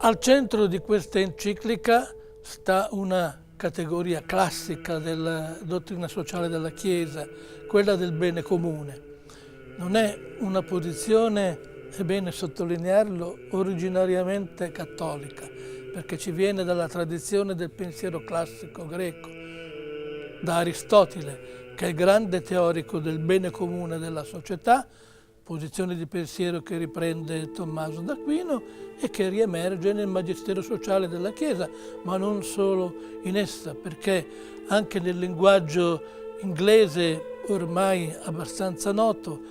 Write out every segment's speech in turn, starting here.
Al centro di questa enciclica sta una categoria classica della dottrina sociale della Chiesa, quella del bene comune. Non è una posizione, è bene sottolinearlo, originariamente cattolica, perché ci viene dalla tradizione del pensiero classico greco, da Aristotele, che è il grande teorico del bene comune della società, posizione di pensiero che riprende Tommaso d'Aquino e che riemerge nel magistero sociale della Chiesa, ma non solo in essa, perché anche nel linguaggio inglese ormai abbastanza noto,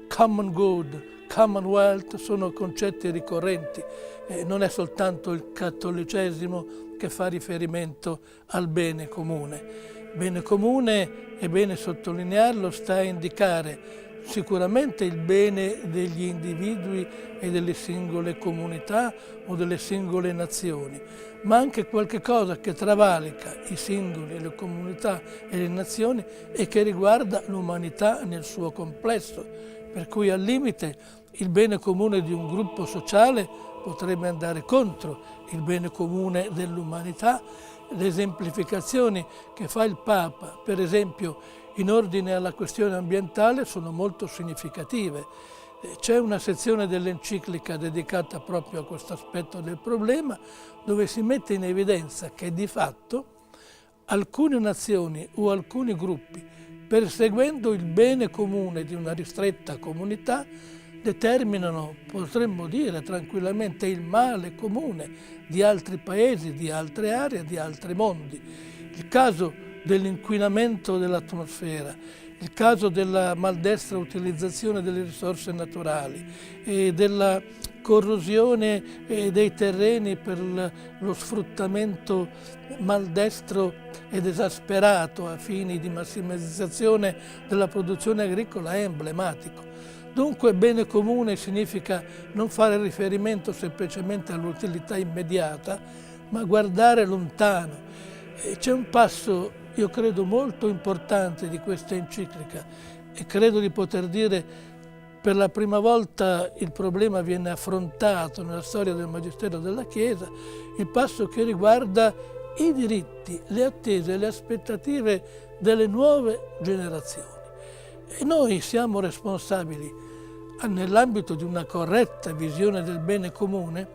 common good, commonwealth sono concetti ricorrenti. Non è soltanto il cattolicesimo che fa riferimento al bene comune. Bene comune, è bene sottolinearlo, sta a indicare sicuramente il bene degli individui e delle singole comunità o delle singole nazioni, ma anche qualche cosa che travalica i singoli, le comunità e le nazioni e che riguarda l'umanità nel suo complesso, per cui al limite il bene comune di un gruppo sociale potrebbe andare contro il bene comune dell'umanità. Le esemplificazioni che fa il Papa, per esempio, in ordine alla questione ambientale sono molto significative. C'è una sezione dell'enciclica dedicata proprio a questo aspetto del problema, dove si mette in evidenza che di fatto alcune nazioni o alcuni gruppi, perseguendo il bene comune di una ristretta comunità, determinano, potremmo dire tranquillamente, il male comune di altri paesi, di altre aree, di altri mondi. Il caso dell'inquinamento dell'atmosfera, il caso della maldestra utilizzazione delle risorse naturali e della corrosione dei terreni per lo sfruttamento maldestro ed esasperato a fini di massimizzazione della produzione agricola è emblematico. Dunque bene comune significa non fare riferimento semplicemente all'utilità immediata, ma guardare lontano. C'è un passo, io credo, molto importante di questa enciclica e credo di poter dire per la prima volta il problema viene affrontato nella storia del Magistero della Chiesa, il passo che riguarda i diritti, le attese e le aspettative delle nuove generazioni. E noi siamo responsabili, nell'ambito di una corretta visione del bene comune,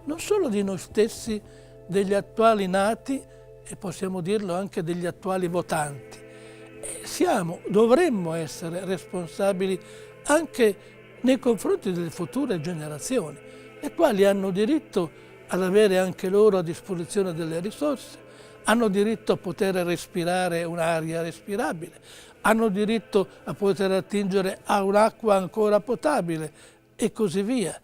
non solo di noi stessi, degli attuali nati, e possiamo dirlo anche degli attuali votanti. Dovremmo essere responsabili anche nei confronti delle future generazioni, le quali hanno diritto ad avere anche loro a disposizione delle risorse, hanno diritto a poter respirare un'aria respirabile, hanno diritto a poter attingere a un'acqua ancora potabile e così via.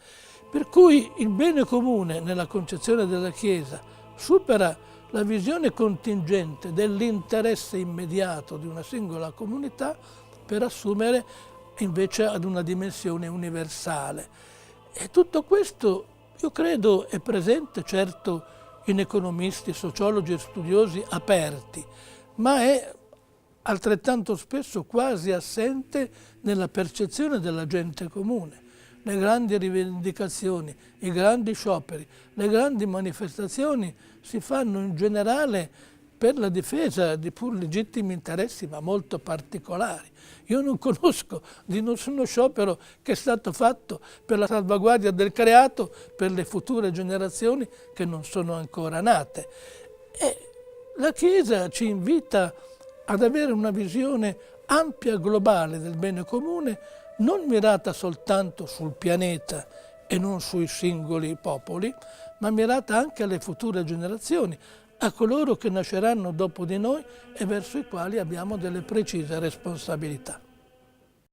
Per cui il bene comune nella concezione della Chiesa supera la visione contingente dell'interesse immediato di una singola comunità per assumere invece ad una dimensione universale. E tutto questo, io credo, è presente certo in economisti, sociologi e studiosi aperti, ma è altrettanto spesso quasi assente nella percezione della gente comune. Le grandi rivendicazioni, i grandi scioperi, le grandi manifestazioni si fanno in generale per la difesa di pur legittimi interessi, ma molto particolari. Io non conosco di nessuno sciopero che è stato fatto per la salvaguardia del creato per le future generazioni che non sono ancora nate. E la Chiesa ci invita ad avere una visione ampia, globale del bene comune, non mirata soltanto sul pianeta e non sui singoli popoli, ma mirata anche alle future generazioni, a coloro che nasceranno dopo di noi e verso i quali abbiamo delle precise responsabilità.